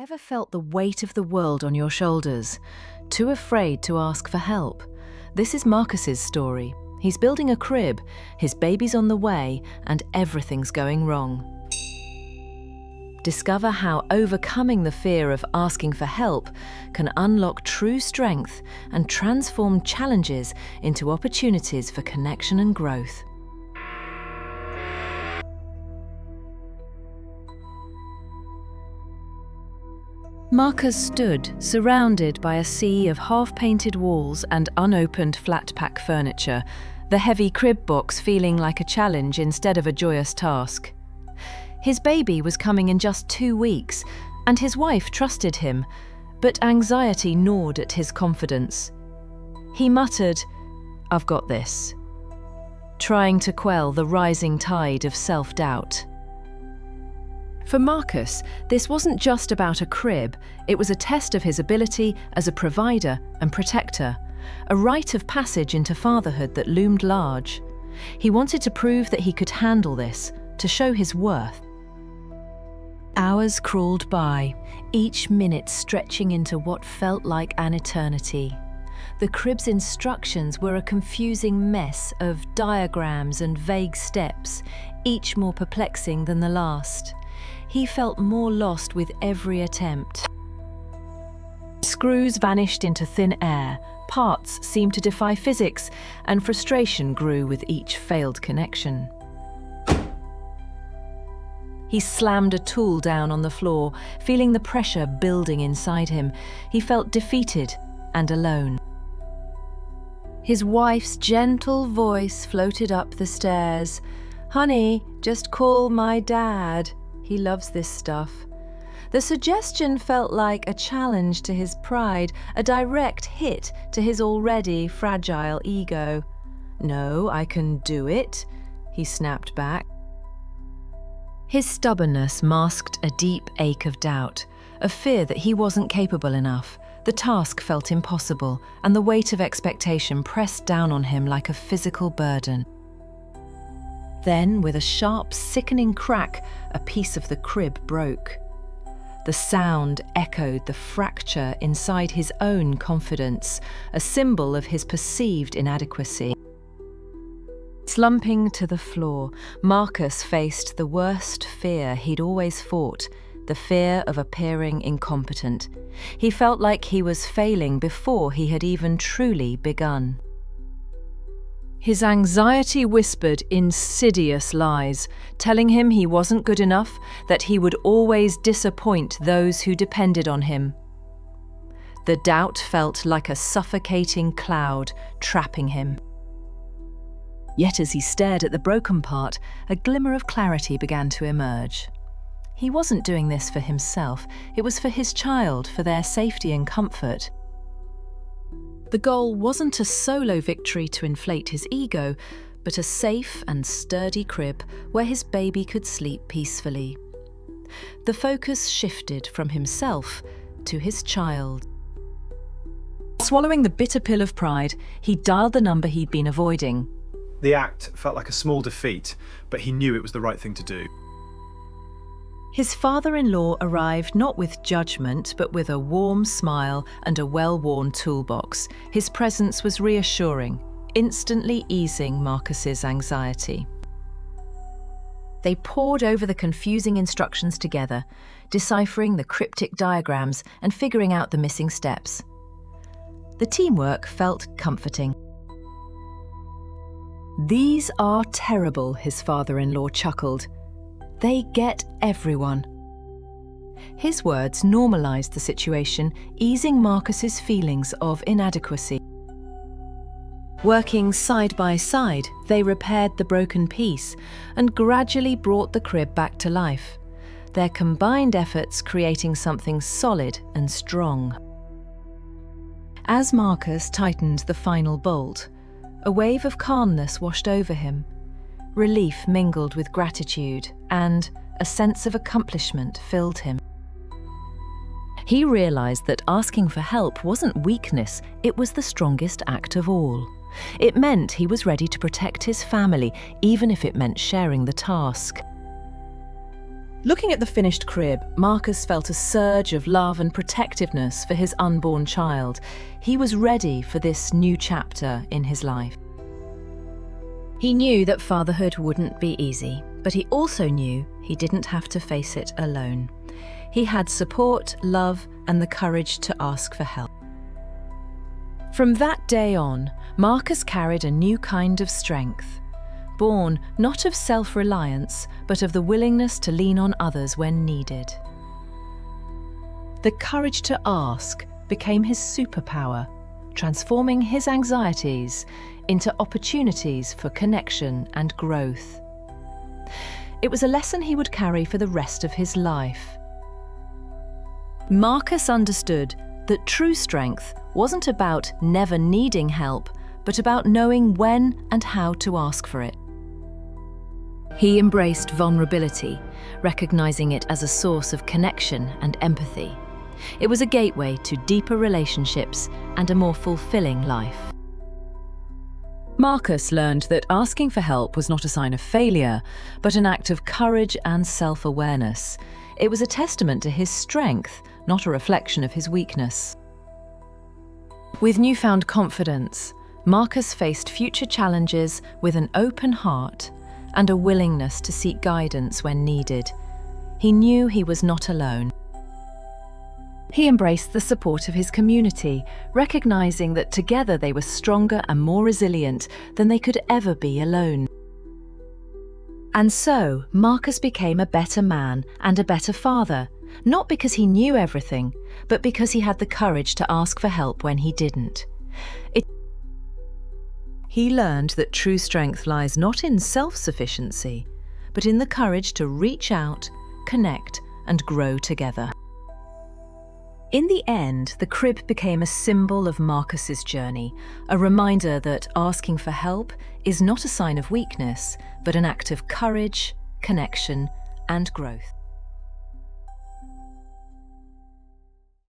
Ever felt the weight of the world on your shoulders? Too afraid to ask for help? This is Marcus's story. He's building a crib, his baby's on the way, and everything's going wrong. Discover how overcoming the fear of asking for help can unlock true strength and transform challenges into opportunities for connection and growth. Marcus stood, surrounded by a sea of half-painted walls and unopened flat-pack furniture, the heavy crib box feeling like a challenge instead of a joyous task. His baby was coming in just 2 weeks, and his wife trusted him, but anxiety gnawed at his confidence. He muttered, "I've got this," trying to quell the rising tide of self-doubt. For Marcus, this wasn't just about a crib, it was a test of his ability as a provider and protector, a rite of passage into fatherhood that loomed large. He wanted to prove that he could handle this, to show his worth. Hours crawled by, each minute stretching into what felt like an eternity. The crib's instructions were a confusing mess of diagrams and vague steps, each more perplexing than the last. He felt more lost with every attempt. Screws vanished into thin air, parts seemed to defy physics, and frustration grew with each failed connection. He slammed a tool down on the floor, feeling the pressure building inside him. He felt defeated and alone. His wife's gentle voice floated up the stairs. "Honey, just call my dad. He loves this stuff." The suggestion felt like a challenge to his pride, a direct hit to his already fragile ego. "No, I can do it," he snapped back. His stubbornness masked a deep ache of doubt, a fear that he wasn't capable enough. The task felt impossible, and the weight of expectation pressed down on him like a physical burden. Then, with a sharp, sickening crack, a piece of the crib broke. The sound echoed the fracture inside his own confidence, a symbol of his perceived inadequacy. Slumping to the floor, Marcus faced the worst fear he'd always fought, the fear of appearing incompetent. He felt like he was failing before he had even truly begun. His anxiety whispered insidious lies, telling him he wasn't good enough, that he would always disappoint those who depended on him. The doubt felt like a suffocating cloud, trapping him. Yet as he stared at the broken part, a glimmer of clarity began to emerge. He wasn't doing this for himself, it was for his child, for their safety and comfort. The goal wasn't a solo victory to inflate his ego, but a safe and sturdy crib where his baby could sleep peacefully. The focus shifted from himself to his child. Swallowing the bitter pill of pride, he dialed the number he'd been avoiding. The act felt like a small defeat, but he knew it was the right thing to do. His father-in-law arrived not with judgment, but with a warm smile and a well-worn toolbox. His presence was reassuring, instantly easing Marcus's anxiety. They pored over the confusing instructions together, deciphering the cryptic diagrams and figuring out the missing steps. The teamwork felt comforting. "These are terrible," his father-in-law chuckled. "They get everyone." His words normalized the situation, easing Marcus's feelings of inadequacy. Working side by side, they repaired the broken piece and gradually brought the crib back to life, their combined efforts creating something solid and strong. As Marcus tightened the final bolt, a wave of calmness washed over him. Relief mingled with gratitude, and a sense of accomplishment filled him. He realized that asking for help wasn't weakness, it was the strongest act of all. It meant he was ready to protect his family, even if it meant sharing the task. Looking at the finished crib, Marcus felt a surge of love and protectiveness for his unborn child. He was ready for this new chapter in his life. He knew that fatherhood wouldn't be easy, but he also knew he didn't have to face it alone. He had support, love, and the courage to ask for help. From that day on, Marcus carried a new kind of strength, born not of self-reliance, but of the willingness to lean on others when needed. The courage to ask became his superpower, transforming his anxieties into opportunities for connection and growth. It was a lesson he would carry for the rest of his life. Marcus understood that true strength wasn't about never needing help, but about knowing when and how to ask for it. He embraced vulnerability, recognizing it as a source of connection and empathy. It was a gateway to deeper relationships and a more fulfilling life. Marcus learned that asking for help was not a sign of failure, but an act of courage and self-awareness. It was a testament to his strength, not a reflection of his weakness. With newfound confidence, Marcus faced future challenges with an open heart and a willingness to seek guidance when needed. He knew he was not alone. He embraced the support of his community, recognizing that together they were stronger and more resilient than they could ever be alone. And so, Marcus became a better man and a better father, not because he knew everything, but because he had the courage to ask for help when he didn't. He learned that true strength lies not in self-sufficiency, but in the courage to reach out, connect, and grow together. In the end, the crib became a symbol of Marcus's journey, a reminder that asking for help is not a sign of weakness, but an act of courage, connection, and growth.